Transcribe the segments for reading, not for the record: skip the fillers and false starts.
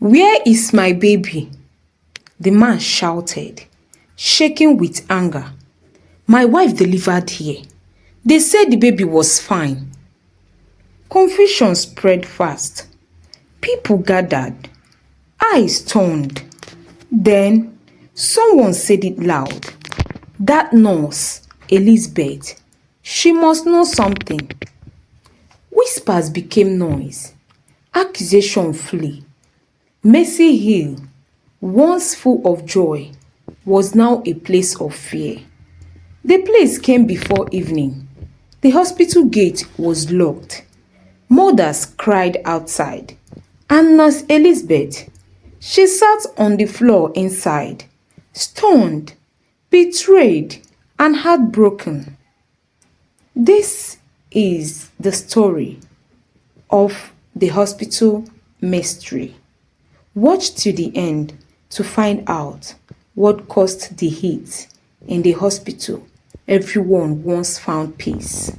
"Where is my baby?" the man shouted, shaking with anger. "My wife delivered here. They said the baby was fine." Confusion spread fast. People gathered, eyes turned. Then someone said it loud. "That nurse, Elizabeth, she must know something." Whispers became noise. Accusation flew. Mercy Hill, once full of joy, was now a place of fear. The place came before evening. The hospital gate was locked. Mothers cried outside. And Nurse Elizabeth, she sat on the floor inside, stunned, betrayed, and heartbroken. This is the story of the hospital mystery. Watch to the end to find out what caused the hit in the hospital everyone once found peace.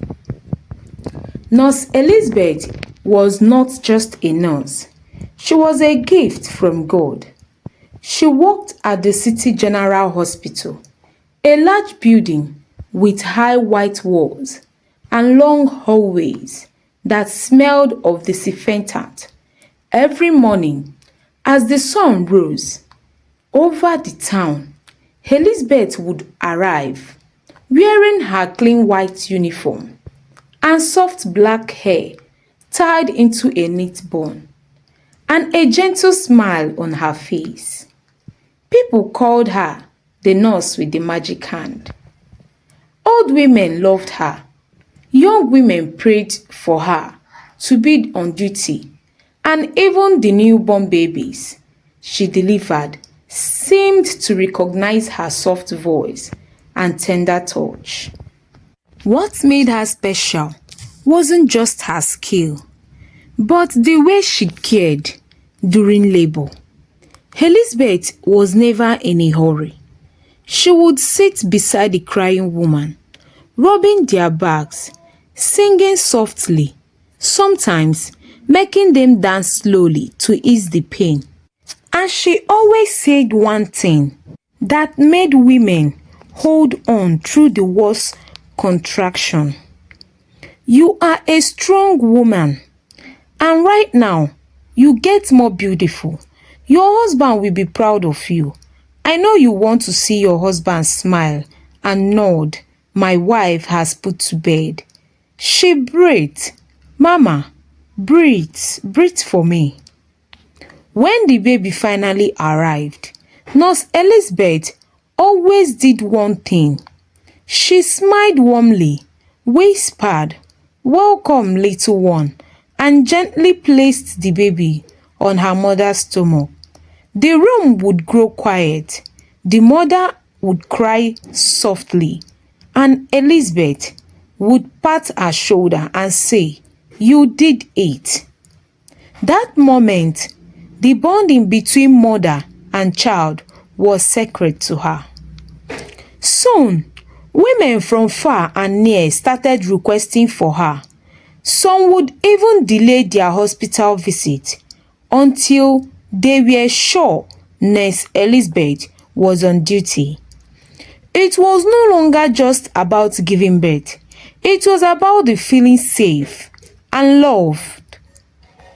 Nurse Elizabeth was not just a nurse. She was a gift from God. She worked at the City General Hospital, a large building with high white walls and long hallways that smelled of disinfectant. Every morning, as the sun rose over the town, Elizabeth would arrive, wearing her clean white uniform and soft black hair tied into a neat bun, and a gentle smile on her face. People called her the nurse with the magic hand. Old women loved her. Young women prayed for her to be on duty, and even the newborn babies she delivered seemed to recognize her soft voice and tender touch. What made her special wasn't just her skill, but the way she cared during labor. Elizabeth was never in a hurry. She would sit beside the crying woman, rubbing their backs, singing softly, sometimes making them dance slowly to ease the pain. And she always said one thing that made women hold on through the worst contraction. "You are a strong woman, and right now you get more beautiful. Your husband will be proud of you. I know you want to see your husband smile and nod. My wife has put to bed." She breathed. "Mama, breathe, breathe for me." When the baby finally arrived, Nurse Elizabeth always did one thing. She smiled warmly, whispered, "Welcome, little one," and gently placed the baby on her mother's stomach. The room would grow quiet. The mother would cry softly, and Elizabeth would pat her shoulder and say, "You did it." That moment, the bonding between mother and child was sacred to her. Soon, women from far and near started requesting for her. Some would even delay their hospital visit until they were sure Nurse Elizabeth was on duty. It was no longer just about giving birth. It was about the feeling safe and loved.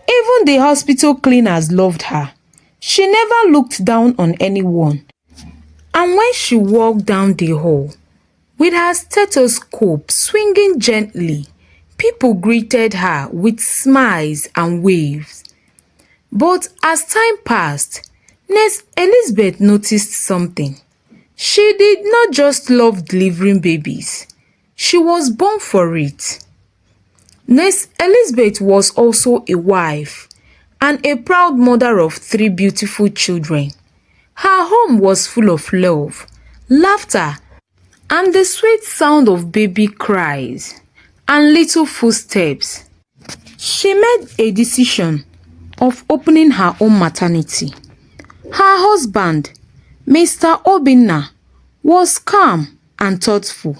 Even the hospital cleaners loved her. She never looked down on anyone. And when she walked down the hall, with her stethoscope swinging gently, people greeted her with smiles and waves. But as time passed, Nurse Elizabeth noticed something. She did not just love delivering babies. She was born for it. Nurse Elizabeth was also a wife and a proud mother of 3 beautiful children. Her home was full of love, laughter, and the sweet sound of baby cries and little footsteps. She made a decision of opening her own maternity. Her husband, Mr. Obinna, was calm and thoughtful,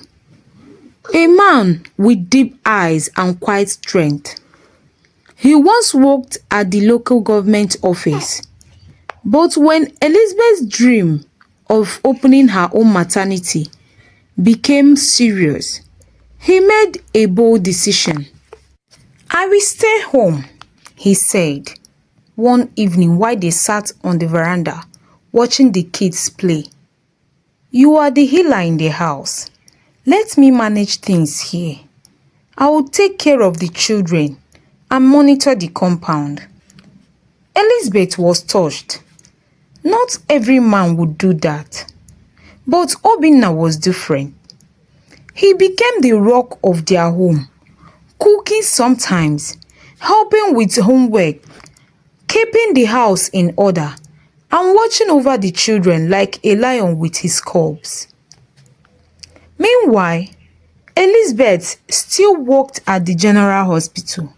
a man with deep eyes and quiet strength. He once worked at the local government office. But when Elizabeth's dream of opening her own maternity became serious, he made a bold decision. "I will stay home," he said one evening while they sat on the veranda watching the kids play. "You are the healer in the house. Let me manage things here. I will take care of the children and monitor the compound." Elizabeth was touched. Not every man would do that. But Obinna was different. He became the rock of their home, cooking sometimes, helping with homework, keeping the house in order, and watching over the children like a lion with his cubs. Meanwhile, Elizabeth still worked at the general hospital,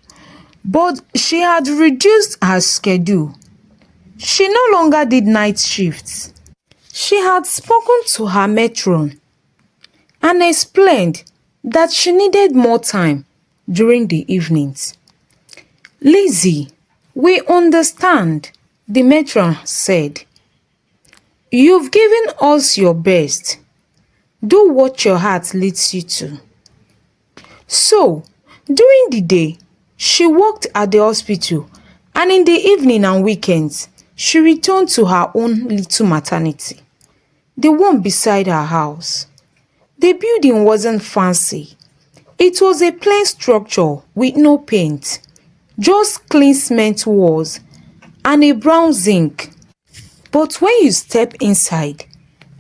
but she had reduced her schedule. She no longer did night shifts. She had spoken to her matron and explained that she needed more time during the evenings. "Lizzie, we understand," the matron said. "You've given us your best. Do what your heart leads you to." So, during the day, she worked at the hospital, and in the evening and weekends, she returned to her own little maternity, the one beside her house. The building wasn't fancy. It was a plain structure with no paint, just clean cement walls and a brown zinc. But when you step inside,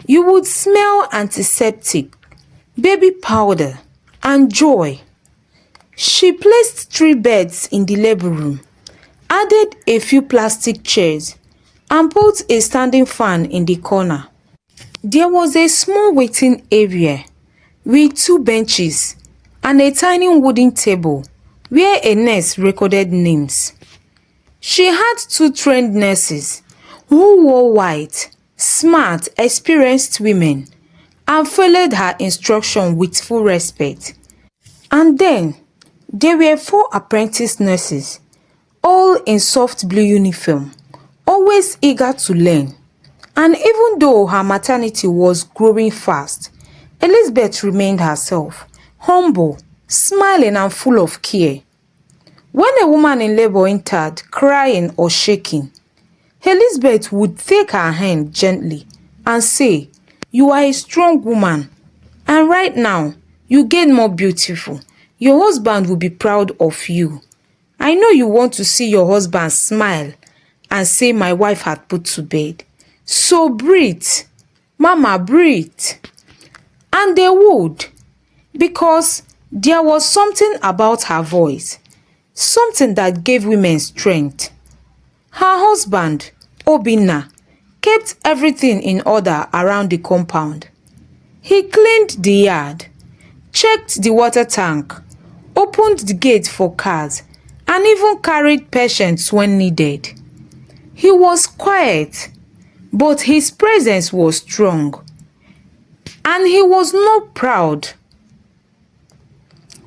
you would smell antiseptic, baby powder, and joy. She placed 3 beds in the labor room, added a few plastic chairs, and put a standing fan in the corner. There was a small waiting area with 2 benches and a tiny wooden table where a nurse recorded names. She had 2 trained nurses who wore white, smart, experienced women and followed her instruction with full respect. And then there were 4 apprentice nurses, all in soft blue uniform, always eager to learn. And even though her maternity was growing fast, Elizabeth remained herself, humble, smiling and full of care. When a woman in labor entered, crying or shaking, Elizabeth would take her hand gently and say, "You are a strong woman, and right now you get more beautiful. Your husband will be proud of you. I know you want to see your husband smile and say my wife had put to bed. So breathe, Mama, breathe." And they would, because there was something about her voice, something that gave women strength. Her husband, Obinna, kept everything in order around the compound. He cleaned the yard, checked the water tank, opened the gate for cars, and even carried patients when needed. He was quiet, but his presence was strong, and he was not proud.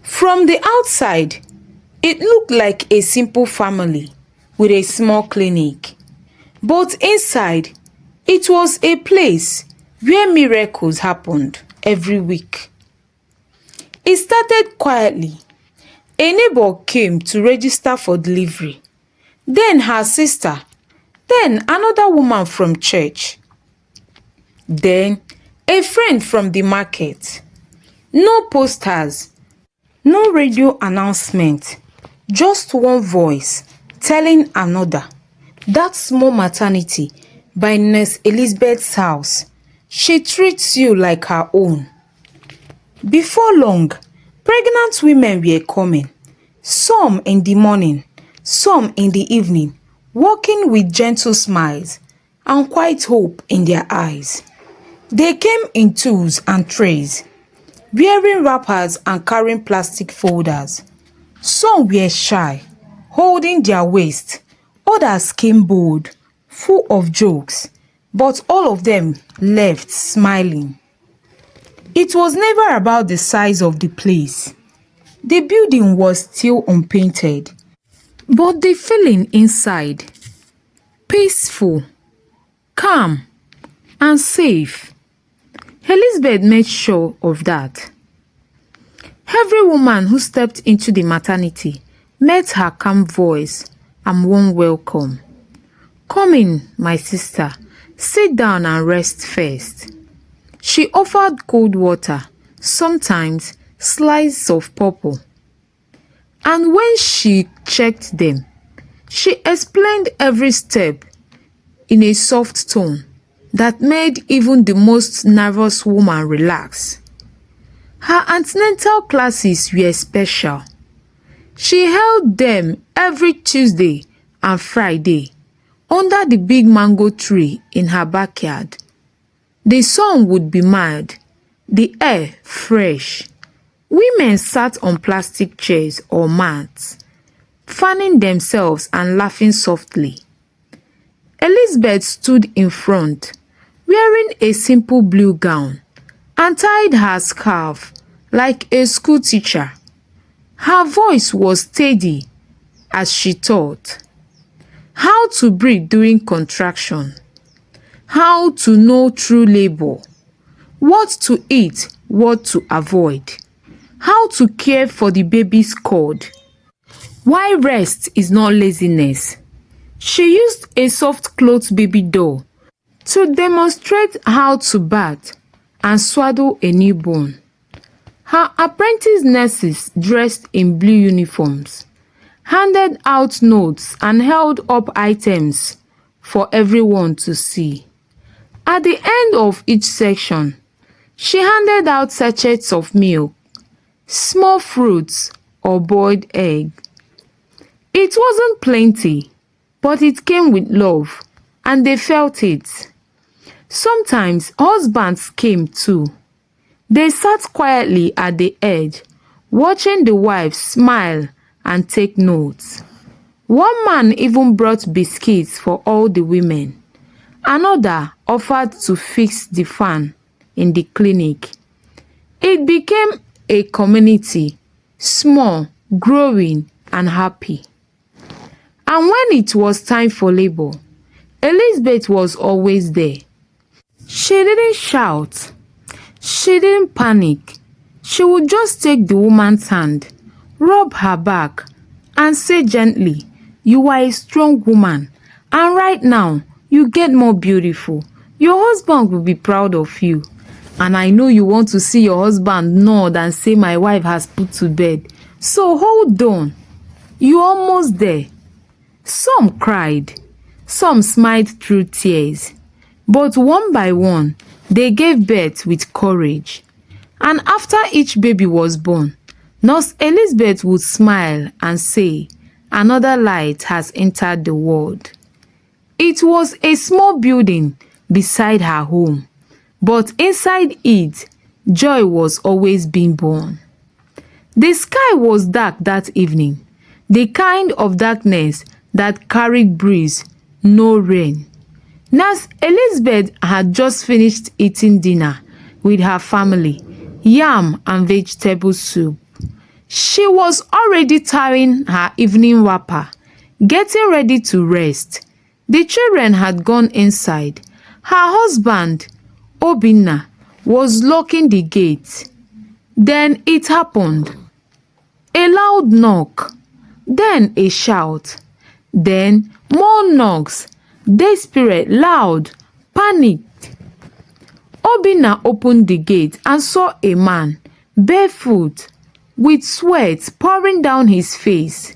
From the outside, it looked like a simple family with a small clinic, but inside, it was a place where miracles happened every week. It started quietly. A neighbor came to register for delivery, then her sister, then another woman from church, then a friend from the market. No posters, no radio announcement, just one voice telling another. That small maternity by Nurse Elizabeth's house. She treats you like her own. Before long, pregnant women were coming, some in the morning, some in the evening, walking with gentle smiles and quiet hope in their eyes. They came in twos and threes, wearing wrappers and carrying plastic folders. Some were shy, holding their waist. Others came bold, full of jokes, but all of them left smiling. It was never about the size of the place. The building was still unpainted, but the feeling inside, peaceful, calm, and safe. Elizabeth made sure of that. Every woman who stepped into the maternity met her calm voice and warm welcome. "Come in, my sister. Sit down and rest first." She offered cold water, sometimes slices of purple. And when she checked them, she explained every step in a soft tone that made even the most nervous woman relax. Her antenatal classes were special. She held them every Tuesday and Friday under the big mango tree in her backyard. The sun would be mild, the air fresh. Women sat on plastic chairs or mats, fanning themselves and laughing softly. Elizabeth stood in front, wearing a simple blue gown, and tied her scarf like a school teacher. Her voice was steady as she taught how to breathe during contraction, how to know true labor, what to eat, what to avoid, how to care for the baby's cord. Why rest is not laziness. She used a soft-clothed baby doll to demonstrate how to bath and swaddle a newborn. Her apprentice nurses, dressed in blue uniforms, handed out notes and held up items for everyone to see. At the end of each section, she handed out sachets of milk, small fruits, or boiled egg. It wasn't plenty, but it came with love, and they felt it. Sometimes husbands came too. They sat quietly at the edge, watching the wives smile and take notes. One man even brought biscuits for all the women. Another offered to fix the fan in the clinic. It became a community, small, growing, and happy. And when it was time for labor, Elizabeth was always there. She didn't shout. She didn't panic. She would just take the woman's hand, rub her back, and say gently, "You are a strong woman, and right now, you get more beautiful. Your husband will be proud of you. And I know you want to see your husband nod and say, 'My wife has put to bed.' So hold on. You're almost there." Some cried. Some smiled through tears. But one by one, they gave birth with courage. And after each baby was born, Nurse Elizabeth would smile and say, "Another light has entered the world." It was a small building beside her home, but inside it, joy was always being born. The sky was dark that evening, the kind of darkness that carried breeze, no rain. Nurse Elizabeth had just finished eating dinner with her family, yam and vegetable soup. She was already tying her evening wrapper, getting ready to rest. The children had gone inside. Her husband, Obinna, was locking the gate. Then it happened. A loud knock, then a shout, then more knocks, desperate, loud, panicked. Obinna opened the gate and saw a man, barefoot, with sweat pouring down his face.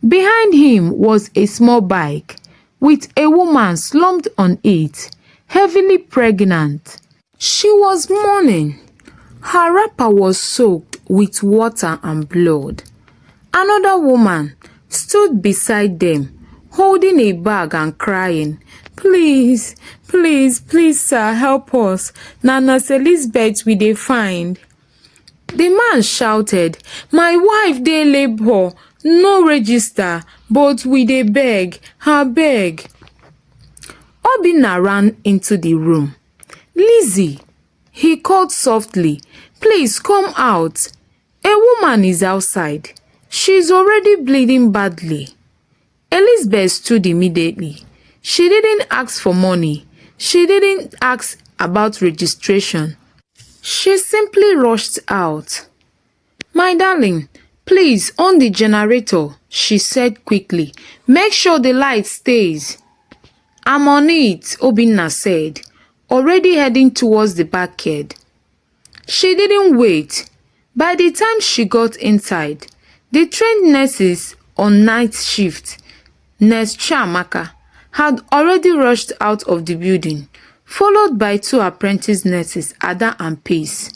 Behind him was a small bike, with a woman slumped on it, heavily pregnant. She was mourning. Her wrapper was soaked with water and blood. Another woman stood beside them, holding a bag and crying, "Please, please, please, sir, help us. Na Nurse Elizabeth we dey find." The man shouted, "My wife dey labour, no register, but we dey beg, her beg." Obinna ran into the room. "Lizzie," he called softly, "please come out. A woman is outside. She's already bleeding badly." Elizabeth stood immediately. She didn't ask for money, She didn't ask about registration. She simply rushed out. "My darling, please on the generator," she said quickly. "Make sure the light stays." "I'm on it," Obinna said, already heading towards the backyard. She didn't wait. By the time she got inside, the trained nurses on night shift, Nurse Chiamaka, had already rushed out of the building, followed by two apprentice nurses, Ada and Peace.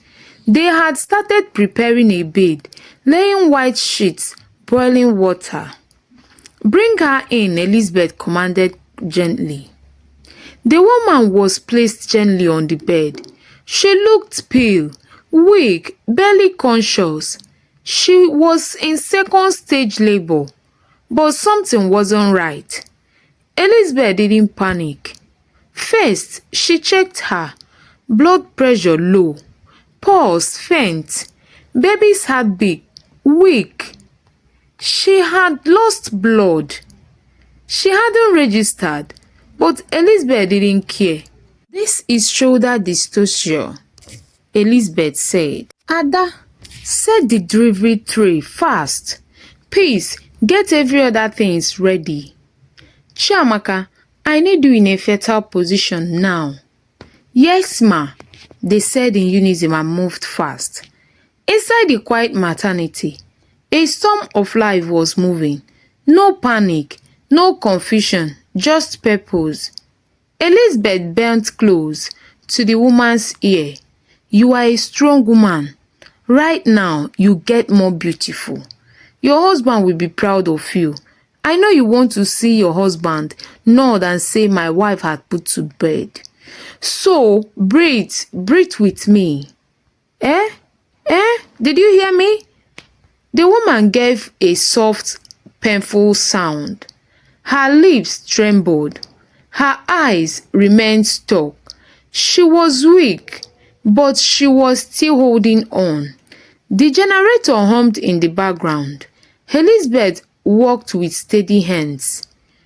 They had started preparing a bed, laying white sheets, boiling water. "Bring her in," Elizabeth commanded gently. The woman was placed gently on the bed. She looked pale, weak, barely conscious. She was in second stage labor, but something wasn't right. Elizabeth didn't panic. First, she checked her. Blood pressure low. Pulse faint. Baby's heartbeat weak. She had lost blood. She hadn't registered, but Elizabeth didn't care. "This is shoulder dystocia," Elizabeth said. "Ada, set the delivery tray fast. Please, get every other things ready. Chiamaka, I need you in a fetal position now." "Yes, ma," they said in unison and moved fast. Inside the quiet maternity, a storm of life was moving. No panic, no confusion, just purpose. Elizabeth bent close to the woman's ear. "You are a strong woman. Right now, you get more beautiful. Your husband will be proud of you. I know you want to see your husband nod and say my wife had put to bed. So breathe with me." Eh? Did you hear me?" The woman gave a soft, painful sound. Her lips trembled. Her eyes remained stuck. She was weak, but she was still holding on. The generator hummed in the background. Elizabeth walked with steady hands.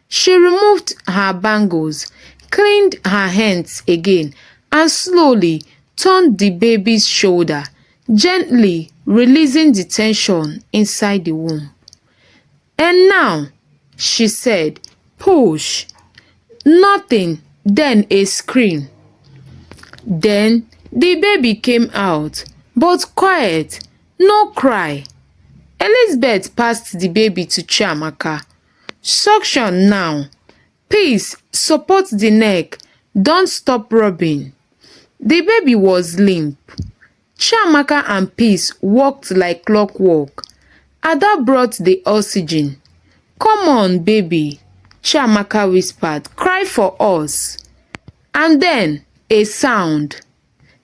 She removed her bangles, cleaned her hands again, and slowly turned the baby's shoulder, gently releasing the tension inside the womb. "And now," she said, "push." Nothing, then a scream. Then the baby came out, but quiet, no cry. Elizabeth passed the baby to Chiamaka. "Suction now. Peace, support the neck. Don't stop rubbing." The baby was limp. Chiamaka and Peace walked like clockwork. Ada brought the oxygen. "Come on, baby," Chiamaka whispered. "Cry for us." And then a sound.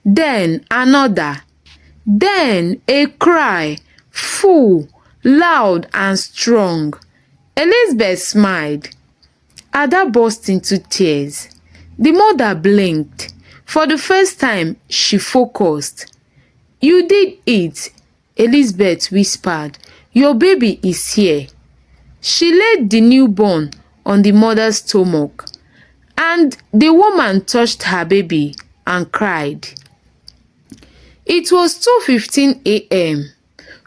Then another. Then a cry, full, loud and strong. Elizabeth smiled. Ada burst into tears. The mother blinked. For the first time, she focused. "You did it," Elizabeth whispered. "Your baby is here." She laid the newborn on the mother's stomach, and the woman touched her baby and cried. It was 2:15 a.m.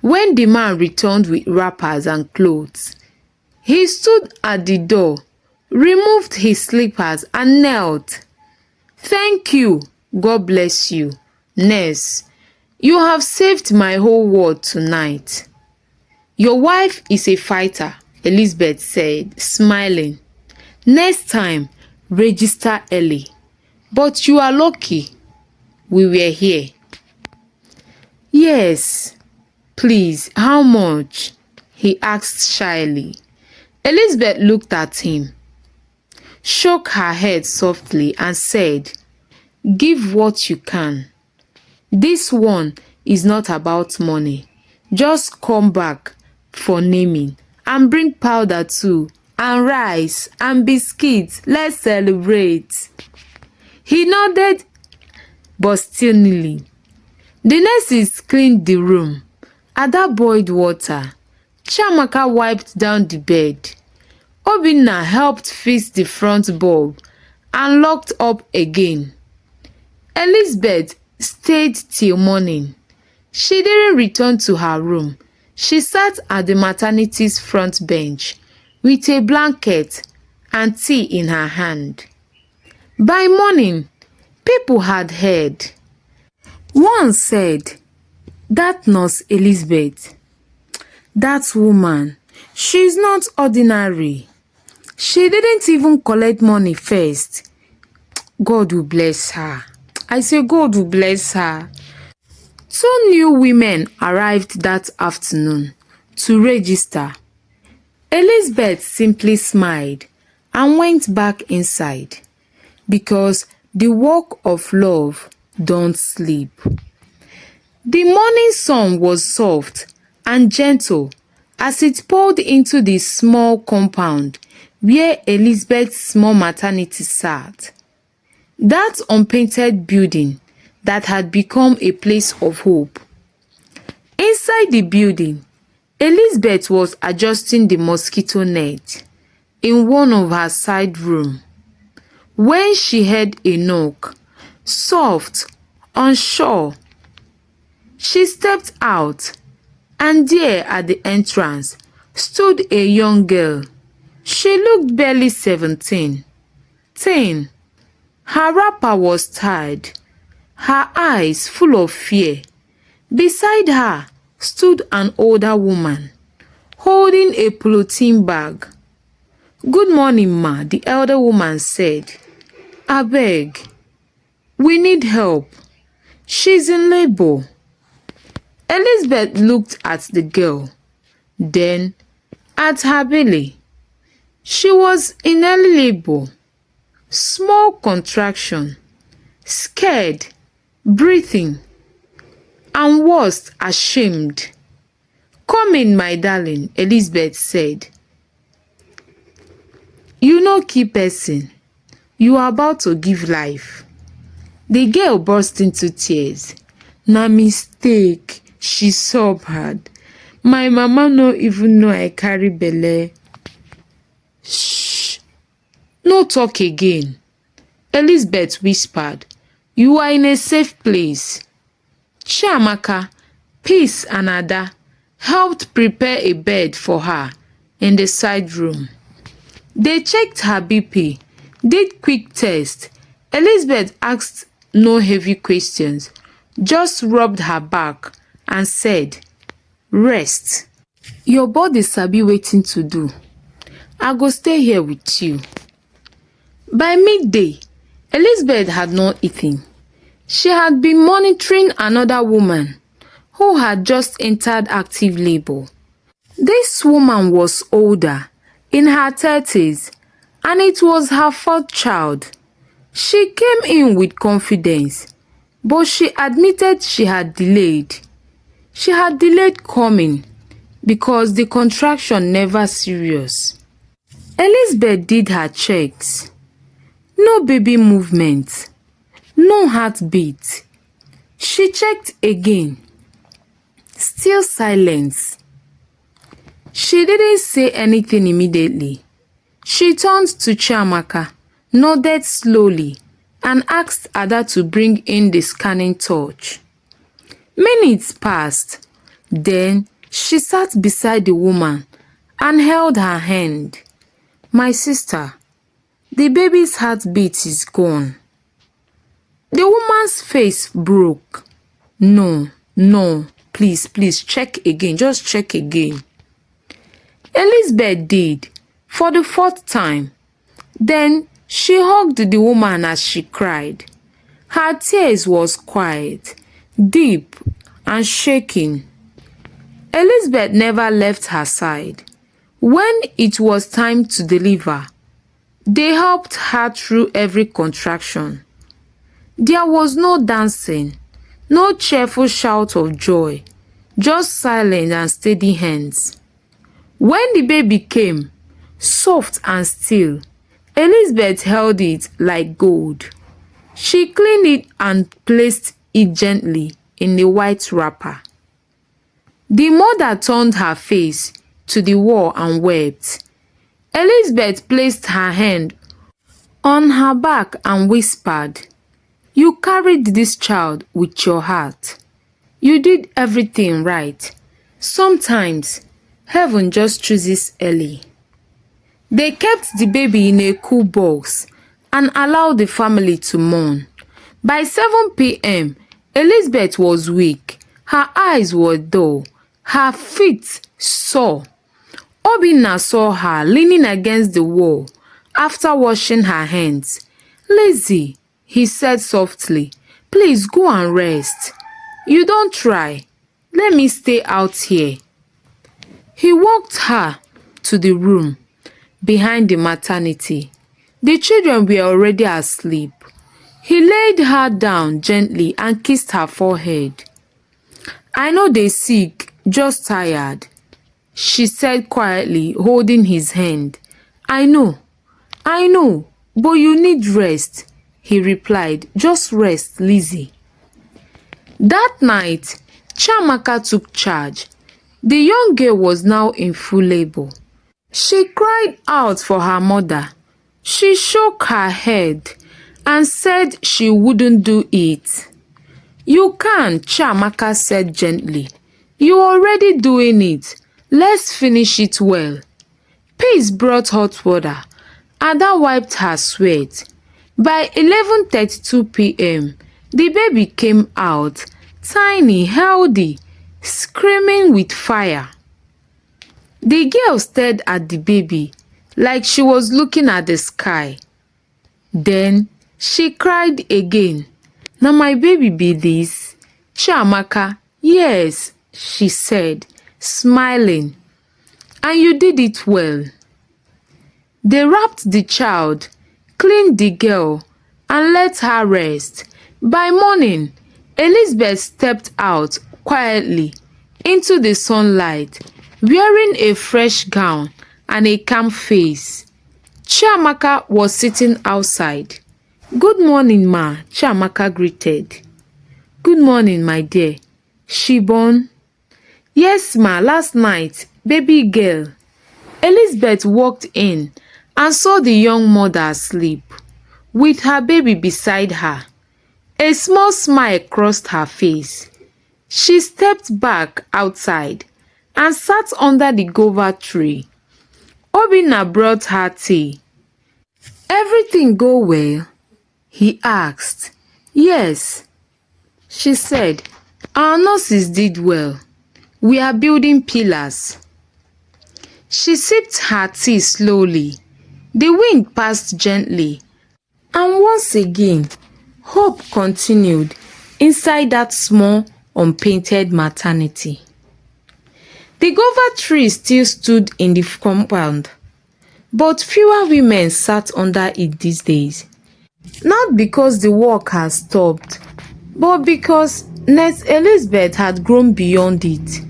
when the man returned with wrappers and clothes. He stood at the door, removed his slippers and knelt. "Thank you, God bless you, nurse. You have saved my whole world tonight." "Your wife is a fighter," Elizabeth said, smiling. "Next time, register early. But you are lucky we were here." "Yes, please, how much?" he asked shyly. Elizabeth looked at him, shook her head softly and said, "Give what you can. This one is not about money. Just come back for naming and bring powder too, and rice and biscuits. Let's celebrate." He nodded, but still kneeling. The nurses cleaned the room. Ada boiled water. Chiamaka wiped down the bed. Obinna helped fix the front bulb, and locked up again. Elizabeth stayed till morning. She didn't return to her room. She sat at the maternity's front bench with a blanket and tea in her hand. By morning, people had heard. One said, "That nurse Elizabeth, that woman, she's not ordinary. She didn't even collect money first. God will bless her." I say God will bless her. Two new women arrived that afternoon to register. Elizabeth simply smiled and went back inside because the work of love don't sleep. The morning sun was soft and gentle as it poured into the small compound where Elizabeth's small maternity sat. That unpainted building that had become a place of hope. Inside the building, Elizabeth was adjusting the mosquito net in one of her side rooms when she heard a knock, soft, unsure. She stepped out, and there at the entrance stood a young girl. She looked barely 17, thin. Her wrapper was tied, her eyes full of fear. Beside her stood an older woman, holding a polythene bag. "Good morning, ma," the elder woman said. "Abeg, we need help. She's in labor." Elizabeth looked at the girl, then at her belly. She was in early labor. Small contraction, scared, breathing, and worse, ashamed. "Come in, my darling," Elizabeth said. "You no key person. You are about to give life." The girl burst into tears. "Na mistake," she sobbed. "My mama no even know I carry belle." "Shh, no talk again," Elizabeth whispered. "You are in a safe place." Chiamaka, Peace and Ada helped prepare a bed for her in the side room. They checked her BP, did quick tests. Elizabeth asked no heavy questions, just rubbed her back and said, "Rest. Your body sabi wetin to do. I go stay here with you." By midday, Elizabeth had not eaten. She had been monitoring another woman who had just entered active labor. This woman was older, in her 30s, and it was her fourth child. She came in with confidence, but she admitted she had delayed. She had delayed coming because the contraction never serious. Elizabeth did her checks. No baby movement, no heartbeat. She checked again. Still silence. She didn't say anything immediately. She turned to Chiamaka, nodded slowly, and asked Ada to bring in the scanning torch. Minutes passed. Then she sat beside the woman and held her hand. "My sister, the baby's heartbeat is gone." The woman's face broke. No, please, check again, just check again." Elizabeth did, for the fourth time. Then she hugged the woman as she cried. Her tears was quiet, deep, and shaking. Elizabeth never left her side. When it was time to deliver, they helped her through every contraction. There was no dancing, no cheerful shout of joy, just silent and steady hands. When the baby came, soft and still, Elizabeth held it like gold. She cleaned it and placed it gently in the white wrapper. The mother turned her face to the wall and wept. Elizabeth placed her hand on her back and whispered, "You carried this child with your heart. You did everything right. Sometimes heaven just chooses early." They kept the baby in a cool box and allowed the family to mourn. By 7 p.m., Elizabeth was weak. Her eyes were dull. Her feet sore. Obinna saw her leaning against the wall after washing her hands. "Lizzie," he said softly, "please go and rest. You don't try. Let me stay out here." He walked her to the room behind the maternity. The children were already asleep. He laid her down gently and kissed her forehead. "I know they sick, just tired," she said quietly, holding his hand. I know, but you need rest," he replied. "Just rest, Lizzie." That night, Chiamaka took charge. The young girl was now in full labor. She cried out for her mother. She shook her head and said she wouldn't do it. "You can," Chiamaka said gently. "You're already doing it. Let's finish it well." Peace brought hot water. Ada wiped her sweat. By 11:32 p.m., the baby came out, tiny, healthy, screaming with fire. The girl stared at the baby like she was looking at the sky. Then she cried again. "Na my baby be this?" "Chiamaka, yes," she said, smiling. "And you did it well." They wrapped the child, cleaned the girl, and let her rest. By morning, Elizabeth stepped out quietly into the sunlight, wearing a fresh gown and a calm face. Chiamaka was sitting outside. "Good morning, ma," Chiamaka greeted. "Good morning, my dear. She born?" "Yes, ma, last night, baby girl." Elizabeth walked in and saw the young mother asleep, with her baby beside her. A small smile crossed her face. She stepped back outside and sat under the guava tree. Obinna brought her tea. "Everything go well?" he asked. "Yes," she said. "Our nurses did well. We are building pillars." She sipped her tea slowly. The wind passed gently, and once again, hope continued inside that small, unpainted maternity. The guava tree still stood in the compound, but fewer women sat under it these days. Not because the work has stopped, but because Nurse Elizabeth had grown beyond it.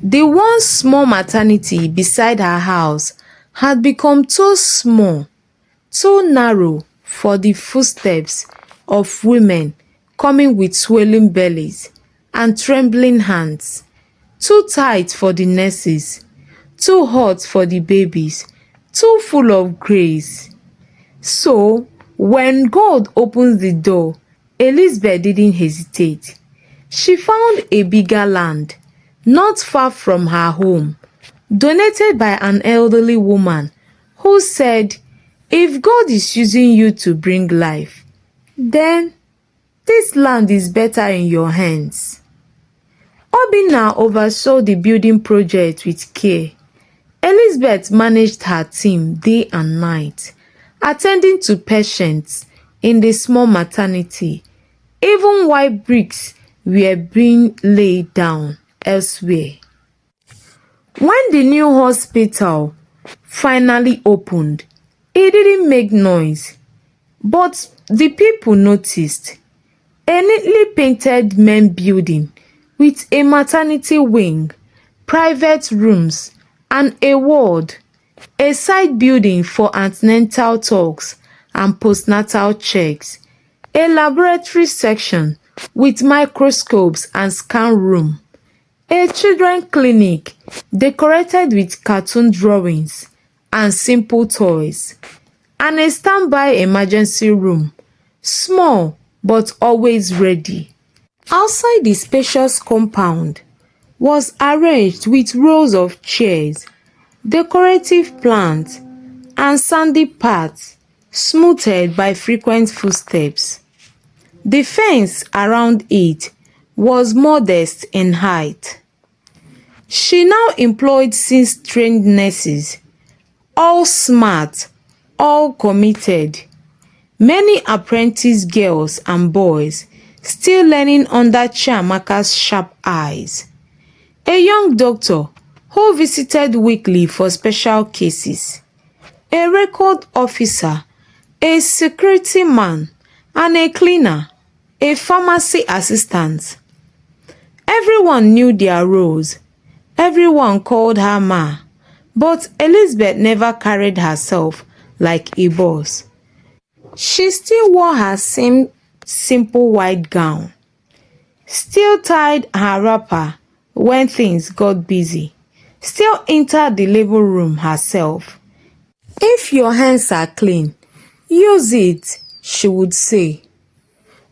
The once small maternity beside her house had become too small, too narrow for the footsteps of women coming with swelling bellies and trembling hands, too tight for the nurses, too hot for the babies, too full of grace. So, when God opened the door, Elizabeth didn't hesitate. She found a bigger land, not far from her home, donated by an elderly woman who said, "If God is using you to bring life, then this land is better in your hands." Obinna oversaw the building project with care. Elizabeth managed her team day and night, attending to patients in the small maternity, even while bricks were being laid down elsewhere. When the new hospital finally opened, it didn't make noise, but the people noticed. A neatly painted main building with a maternity wing, private rooms, and a ward, a side building for antenatal talks and postnatal checks, a laboratory section with microscopes and scan room, a children clinic decorated with cartoon drawings and simple toys, and a standby emergency room, small but always ready. Outside the spacious compound was arranged with rows of chairs, decorative plants, and sandy paths smoothed by frequent footsteps. The fence around it was modest in height. She now employed 6 trained nurses, all smart, all committed. Many apprentice girls and boys still learning under Chiamaka's sharp eyes. A young doctor who visited weekly for special cases, a record officer, a security man, and a cleaner, a pharmacy assistant. Everyone knew their roles. Everyone called her Ma, but Elizabeth never carried herself like a boss. She still wore her same simple white gown, still tied her wrapper when things got busy, still entered the labor room herself. "If your hands are clean, use it," she would say.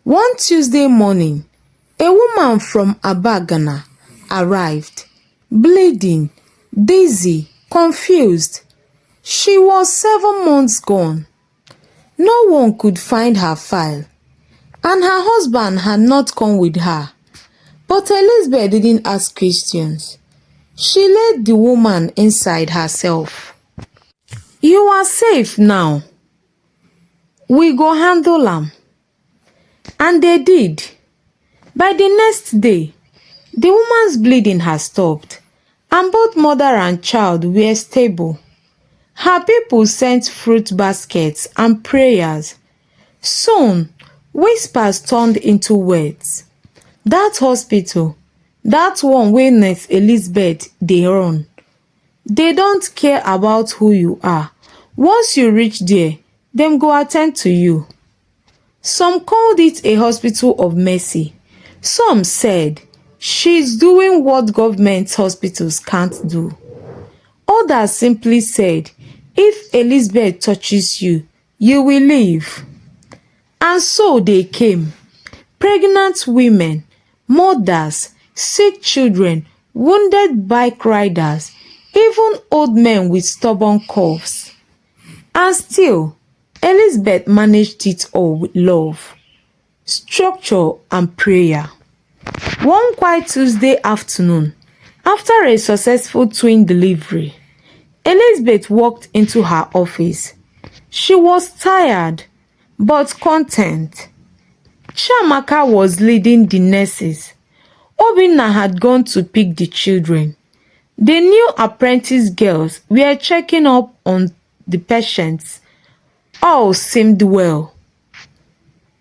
One Tuesday morning, a woman from Aba, Ghana, arrived, bleeding, dizzy, confused. She was 7 months gone. No one could find her file, and her husband had not come with her. But Elizabeth didn't ask questions. She laid the woman inside herself. "You are safe now. We go handle am." And they did. By the next day, the woman's bleeding had stopped, and both mother and child were stable. Her people sent fruit baskets and prayers. Soon, whispers turned into words. That hospital, that one wey Nurse Elizabeth dey run, they don't care about who you are. Once you reach there, dem go attend to you. Some called it a hospital of mercy. Some said she's doing what government hospitals can't do. Others simply said, if Elizabeth touches you, you will live. And so they came. Pregnant women, mothers, sick children, wounded bike riders, even old men with stubborn coughs. And still, Elizabeth managed it all with love, structure, and prayer. One quiet Tuesday afternoon, after a successful twin delivery, Elizabeth walked into her office. She was tired, but content. Chiamaka was leading the nurses. Obinna had gone to pick the children. The new apprentice girls were checking up on the patients. All seemed well.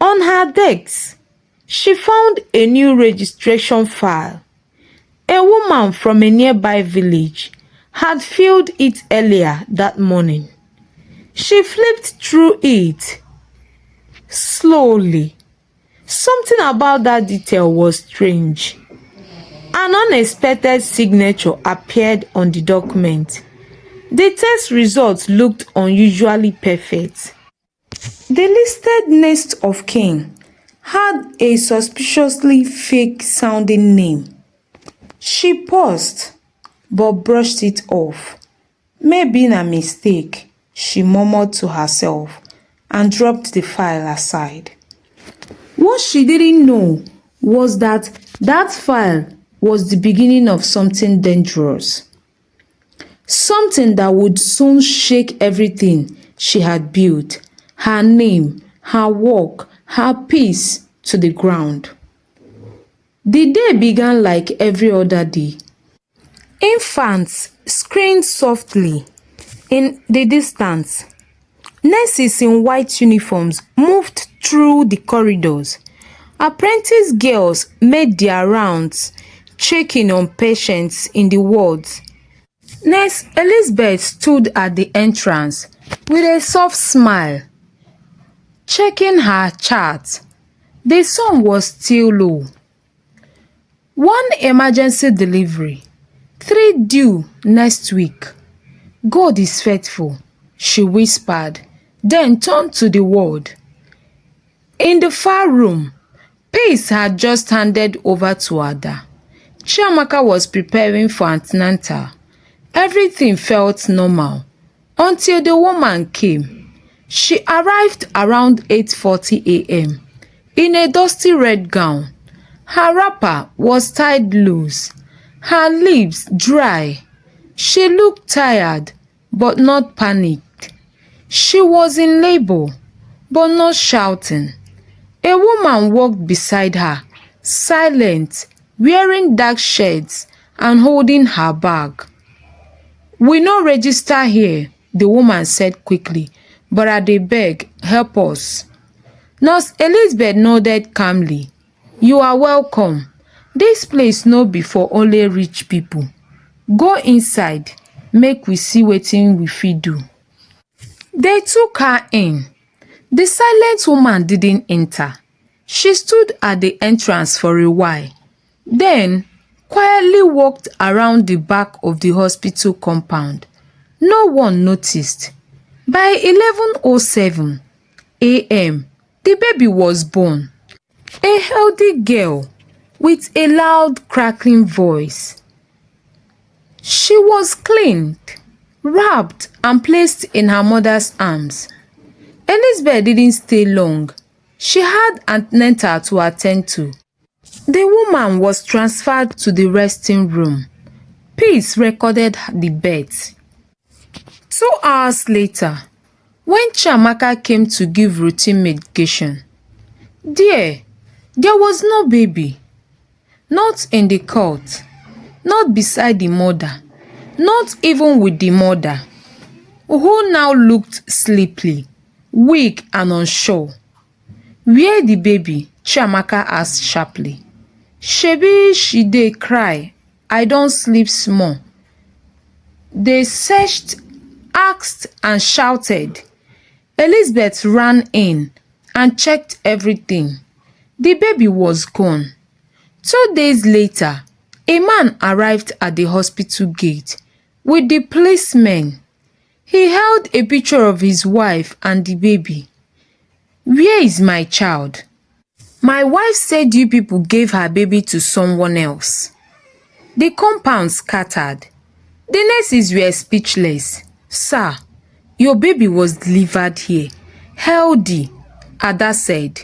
On her desk, she found a new registration file. A woman from a nearby village had filled it earlier that morning. She flipped through it slowly. Something about that detail was strange. An unexpected signature appeared on the document. The test results looked unusually perfect. The listed next of kin had a suspiciously fake-sounding name. She paused, but brushed it off. Maybe a mistake, she murmured to herself, and dropped the file aside. What she didn't know was that that file was the beginning of something dangerous. Something that would soon shake everything she had built, her name, her work, her peace, to the ground. The day began like every other day. Infants screamed softly in the distance. Nurses in white uniforms moved through the corridors. Apprentice girls made their rounds, checking on patients in the wards. Nurse Elizabeth stood at the entrance with a soft smile, checking her chart. The sun was still low. One emergency delivery, 3 due next week. God is faithful, she whispered, then turned to the ward. In the far room, Pace had just handed over to Ada. Chiamaka was preparing for antenatal. Everything felt normal until the woman came. She arrived around 8:40 a.m. in a dusty red gown. Her wrapper was tied loose, her lips dry. She looked tired but not panicked. She was in labor but not shouting. A woman walked beside her, silent, wearing dark shades and holding her bag. "We no register here," the woman said quickly, "but I dey beg, help us." Nurse Elizabeth nodded calmly. "You are welcome. This place no be for only rich people. Go inside, make we see wetin we fit do." They took her in. The silent woman didn't enter. She stood at the entrance for a while, then quietly walked around the back of the hospital compound. No one noticed. By 11:07 a.m., the baby was born. A healthy girl with a loud crackling voice. She was cleaned, wrapped, and placed in her mother's arms. Elizabeth didn't stay long. She had antenatal to attend to. The woman was transferred to the resting room. Peace recorded the birth. 2 hours later, when Chiamaka came to give routine medication, there was no baby. Not in the cot, not beside the mother, not even with the mother, who now looked sleepy, weak and unsure. "Where the baby?" Chiamaka asked sharply. "Shebi she dey cry. I don sleep small." They searched, asked and shouted. Elizabeth ran in and checked everything. The baby was gone. 2 days later, a man arrived at the hospital gate with the policemen. He held a picture of his wife and the baby. "Where is my child?" "My wife said you people gave her baby to someone else." The compound scattered. The nurses were speechless. "Sir, your baby was delivered here, healthy," Ada said.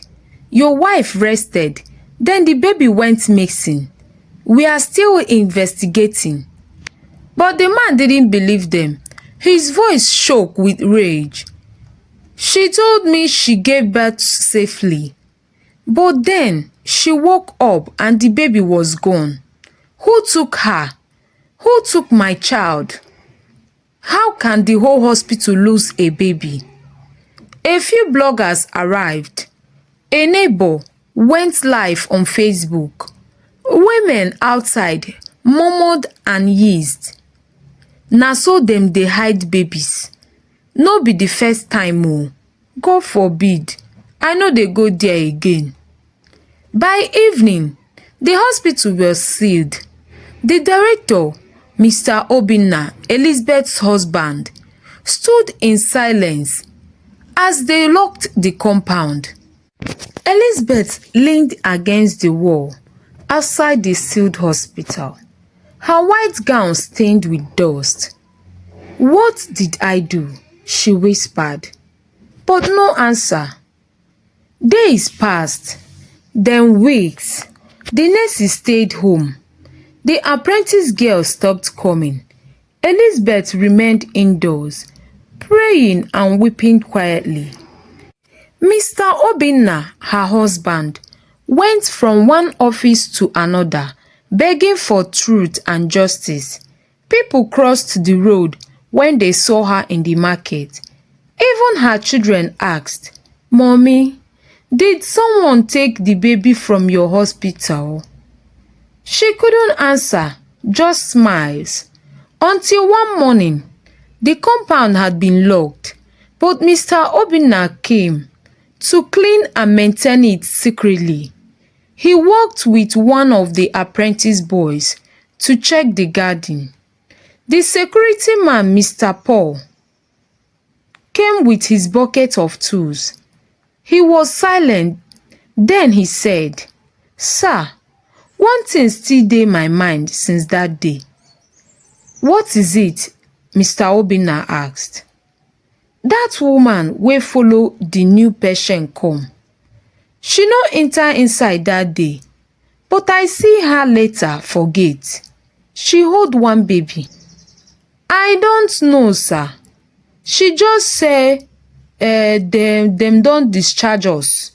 "Your wife rested, then the baby went missing. We are still investigating." But the man didn't believe them. His voice shook with rage. "She told me she gave birth safely. But then she woke up and the baby was gone. Who took her? Who took my child? How can the whole hospital lose a baby?" A few bloggers arrived. A neighbor went live on Facebook. Women outside murmured and hissed. "Na so dem dey hide babies. No be the first time oo. God forbid. I no dey go there again." By evening, the hospital was sealed. The director, Mr. Obinna, Elizabeth's husband, stood in silence as they locked the compound. Elizabeth leaned against the wall outside the sealed hospital, her white gown stained with dust. "What did I do?" she whispered, but no answer. Days passed, then weeks. The nurses stayed home. The apprentice girl stopped coming. Elizabeth remained indoors, praying and weeping quietly. Mr. Obinna, her husband, went from one office to another, begging for truth and justice. People crossed the road when they saw her in the market. Even her children asked, "Mommy, did someone take the baby from your hospital?" She couldn't answer, just smiles. Until one morning, the compound had been locked, but Mr. Obinna came to clean and maintain it secretly. He worked with one of the apprentice boys to check the garden. The security man, Mr. Paul, came with his bucket of tools. He was silent. Then he said, "Sir, one thing still dey my mind since that day." "What is it?" Mr. Obinna asked. "Dat woman wey follow the new patient come. She no enter inside that day, but I see her later for gate. She hold one baby." "I don't know, sir. She just say dem don discharge us.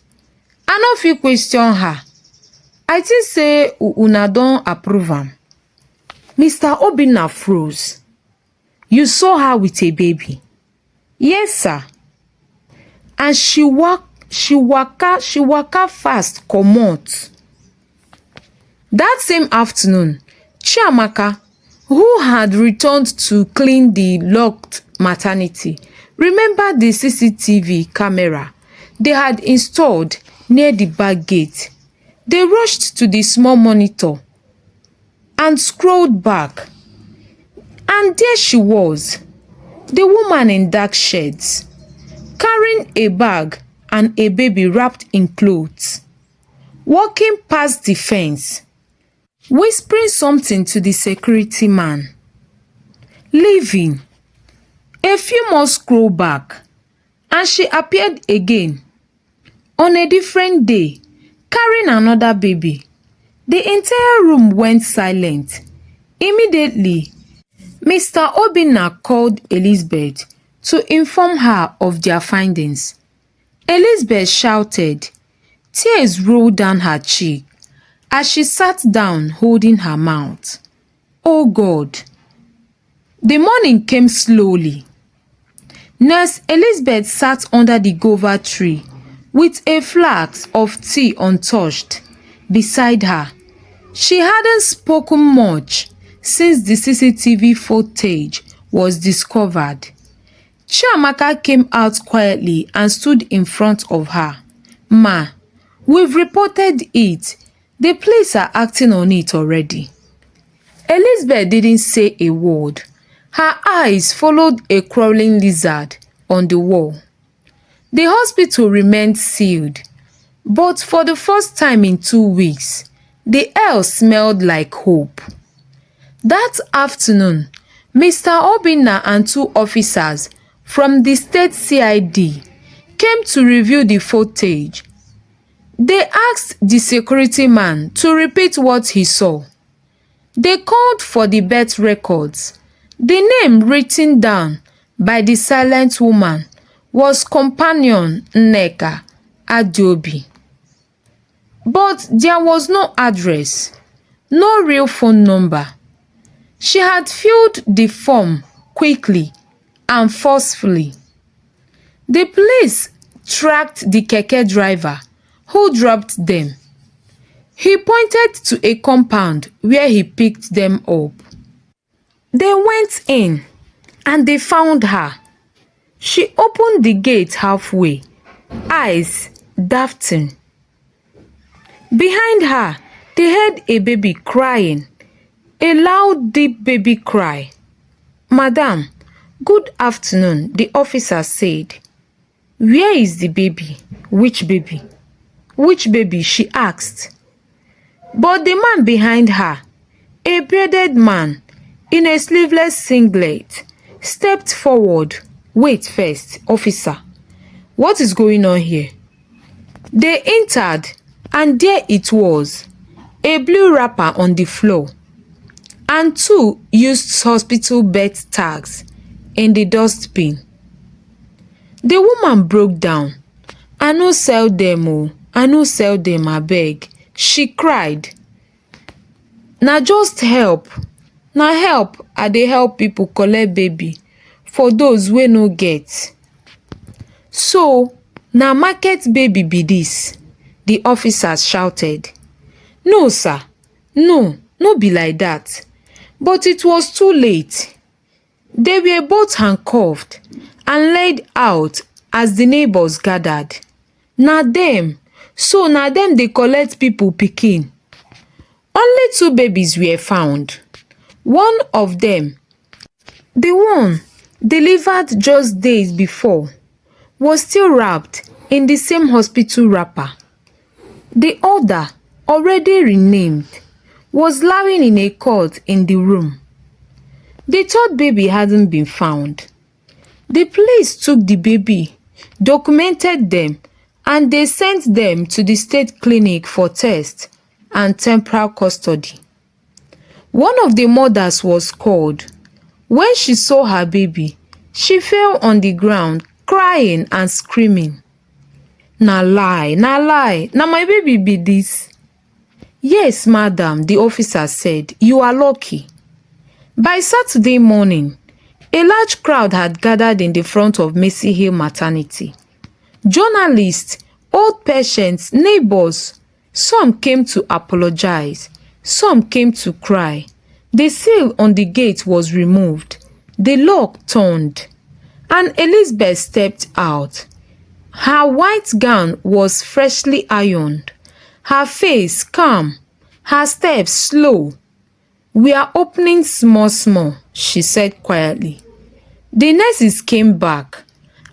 I no fit question her. I think say una don approve am." Mr. Obinna froze. "You saw her with a baby?" "Yes, sir." "And she waka fast comot." That same afternoon, Chiamaka, who had returned to clean the locked maternity, remembered the CCTV camera they had installed near the back gate. They rushed to the small monitor and scrolled back. And there she was, the woman in dark shades, carrying a bag and a baby wrapped in clothes, walking past the fence, whispering something to the security man, leaving. A few more scroll back, and she appeared again on a different day, carrying another baby. The entire room went silent. Immediately, Mr. Obinna called Elizabeth to inform her of their findings. Elizabeth shouted. Tears rolled down her cheek as she sat down holding her mouth. Oh God! The morning came slowly. Nurse Elizabeth sat under the guava tree with a flask of tea untouched beside her. She hadn't spoken much since the CCTV footage was discovered. Chiamaka came out quietly and stood in front of her. "Ma, we've reported it. The police are acting on it already." Elizabeth didn't say a word. Her eyes followed a crawling lizard on the wall. The hospital remained sealed, but for the first time in 2 weeks, the air smelled like hope. That afternoon, Mr. Obinna and 2 officers from the state CID came to review the footage. They asked the security man to repeat what he saw. They called for the birth records. The name written down by the silent woman was companion Nneka Adeobi. But there was no address, no real phone number. She had filled the form quickly and forcefully. The police tracked the keke driver who dropped them. He pointed to a compound where he picked them up. They went in and they found her. She opened the gate halfway, eyes dafting. Behind her, they heard a baby crying, a loud, deep baby cry. "Madam, good afternoon," the officer said. "Where is the baby?" "Which baby?" "Which baby?" she asked. But the man behind her, a bearded man in a sleeveless singlet, stepped forward. "Wait first, officer. What is going on here?" They entered, and there it was, a blue wrapper on the floor, and 2 used hospital birth tags in the dustbin. The woman broke down. "I no sell them oo. I no sell them abeg," she cried. "Na just help. Na help I dey help people collect baby for those wey no get." "So na market baby be dis?" the officers shouted. "No sir, no be like that." But it was too late. They were both handcuffed and laid out as the neighbors gathered. Na dem, so na dem dey collect people pikin. Only 2 babies were found. One of them, the one delivered just days before, was still wrapped in the same hospital wrapper. The other, already renamed, was lying in a cot in the room. The third baby hadn't been found. The police took the baby, documented them, and they sent them to the state clinic for tests and temporary custody. One of the mothers was called. When she saw her baby, she fell on the ground, crying and screaming. Na lie, na my baby be this. Yes, madam, the officer said, you are lucky. By Saturday morning, a large crowd had gathered in the front of Mercy Hill Maternity. Journalists, old patients, neighbors, some came to apologize, some came to cry. The seal on the gate was removed, the lock turned, and Elizabeth stepped out. Her white gown was freshly ironed, her face calm, her steps slow. We are opening small, she said quietly. The nurses came back.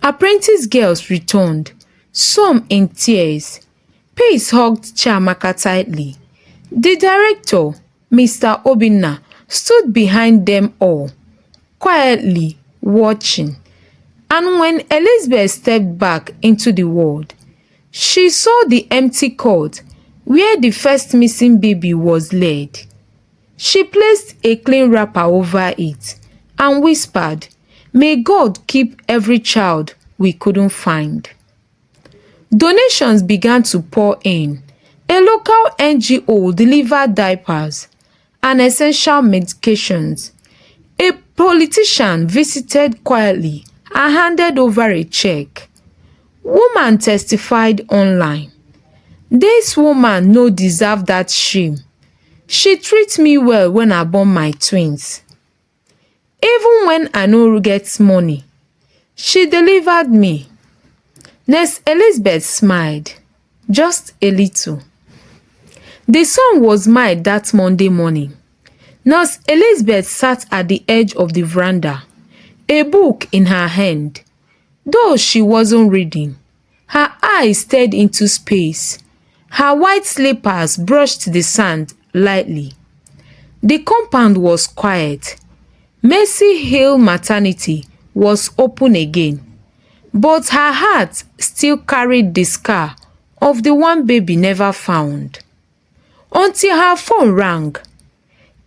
Apprentice girls returned, some in tears. Pace hugged Chiamaka tightly. The director, Mr. Obinna, stood behind them all, quietly watching. And when Elizabeth stepped back into the ward, she saw the empty cot where the first missing baby was laid. She placed a clean wrapper over it and whispered, "May God keep every child we couldn't find." Donations began to pour in. A local NGO delivered diapers and essential medications. A politician visited quietly and handed over a check. Woman testified online. "This woman no deserve that shame. She treat me well when I born my twins. Even when I no get money, she delivered me." Nurse Elizabeth smiled, just a little. The sun was mild that Monday morning. Nurse Elizabeth sat at the edge of the veranda, a book in her hand. Though she wasn't reading, her eyes stared into space. Her white slippers brushed the sand lightly. The compound was quiet. Mercy Hill Maternity was open again, but her heart still carried the scar of the one baby never found. Until her phone rang.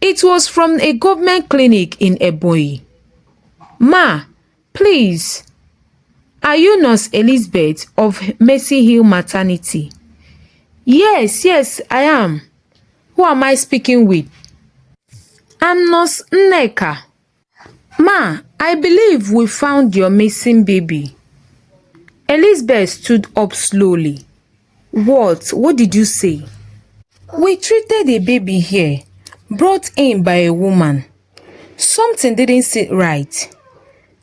It was from a government clinic in Ebonyi. "Ma, please, are you Nurse Elizabeth of Mercy Hill Maternity?" Yes, I am. Who am I speaking with?" "I'm Nurse Nneka. Ma, I believe we found your missing baby." Elizabeth stood up slowly. What did you say?" "We treated a baby here, brought in by a woman. Something didn't sit right.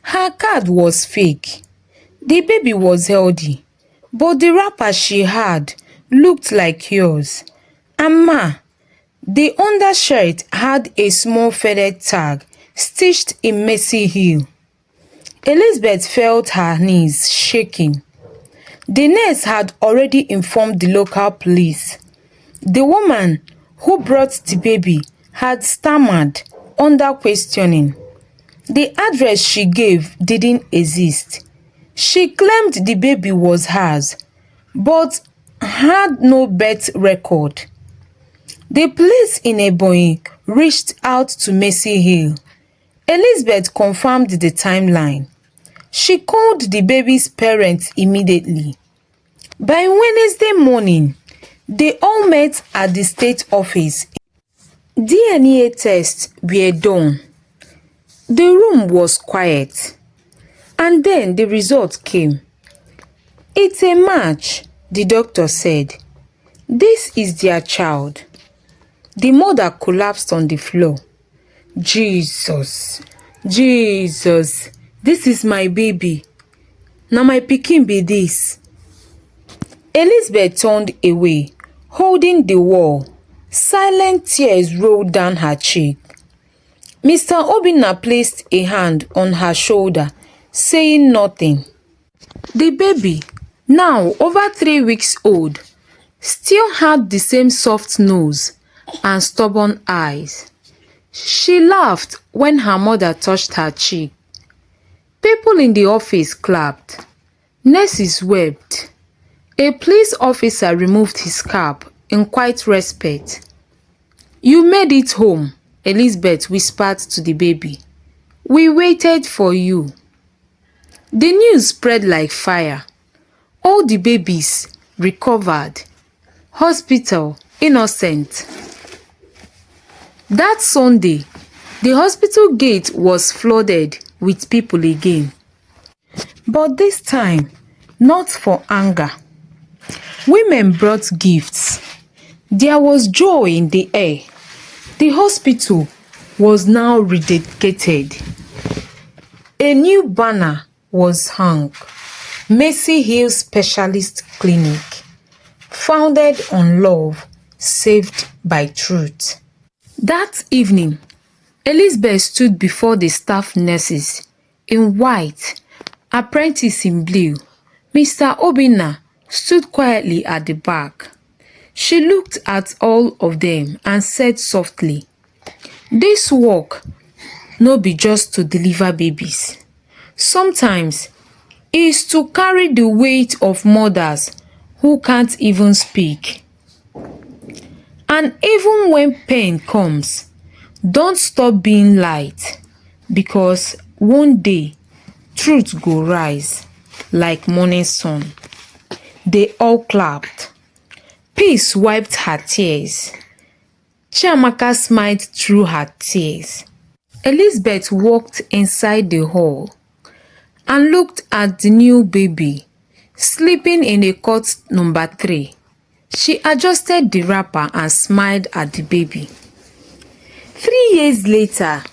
Her card was fake. The baby was healthy, but the wrapper she had looked like yours. And ma, the undershirt had a small feathered tag stitched in Mercy Hill." Elizabeth felt her knees shaking. The nurse had already informed the local police. The woman who brought the baby had stammered under questioning. The address she gave didn't exist. She claimed the baby was hers, but had no birth record. The police in Ebonyi reached out to Mercy Hill. Elizabeth confirmed the timeline. She called the baby's parents immediately. By Wednesday morning, they all met at the state office. DNA tests were done. The room was quiet. And then the result came. "It's a match," the doctor said. "This is their child." The mother collapsed on the floor. Jesus, this is my baby. Na my pikin be this." Elizabeth turned away, holding the wall. Silent tears rolled down her cheek. Mr. Obinna placed a hand on her shoulder, saying nothing. The baby, now over 3 weeks old, still had the same soft nose and stubborn eyes. She laughed when her mother touched her cheek. People in the office clapped. Nurses wept. A police officer removed his cap in quiet respect. "You made it home," Elizabeth whispered to the baby. "We waited for you." The news spread like fire. All the babies recovered. Hospital innocent. That Sunday, the hospital gate was flooded with people again. But this time, not for anger. Women brought gifts. There was joy in the air. The hospital was now rededicated. A new banner was hung. Mercy Hill Specialist Clinic, founded on love, saved by truth. That evening, Elizabeth stood before the staff nurses in white, apprentice in blue. Mr. Obinna stood quietly at the back. She looked at all of them and said softly, "This work no be just to deliver babies. Sometimes is to carry the weight of mothers who can't even speak. And even when pain comes, don't stop being light, because one day truth go rise like morning sun." They all clapped. Peace wiped her tears. Chiamaka smiled through her tears. Elizabeth walked inside the hall and looked at the new baby sleeping in a cot number 3. She adjusted the wrapper and smiled at the baby. 3 years later,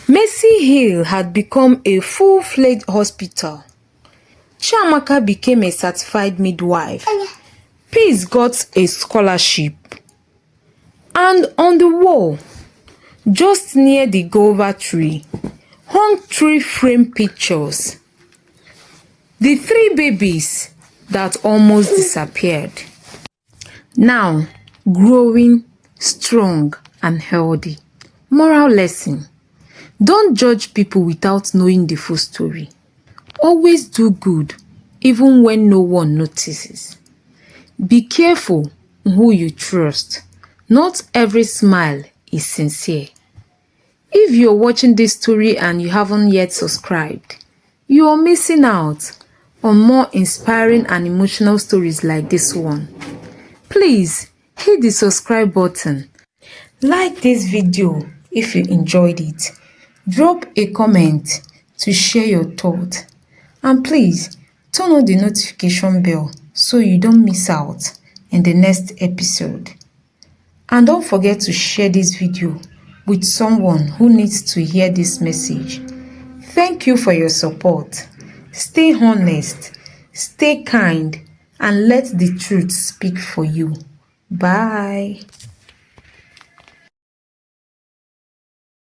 Mercy Hill had become a full-fledged hospital. Chiamaka became a certified midwife. Peace got a scholarship. And on the wall, just near the guava tree, hung 3 framed pictures. The 3 babies that almost disappeared. Now growing strong and healthy. Moral lesson: don't judge people without knowing the full story. Always do good even when no one notices. Be careful who you trust. Not every smile is sincere. If you're watching this story and you haven't yet subscribed, you are missing out on more inspiring and emotional stories like this one. Please hit the subscribe button. Like this video if you enjoyed it. Drop a comment to share your thoughts. And please turn on the notification bell so you don't miss out in the next episode. And don't forget to share this video with someone who needs to hear this message. Thank you for your support. Stay honest, stay kind, and let the truth speak for you. Bye.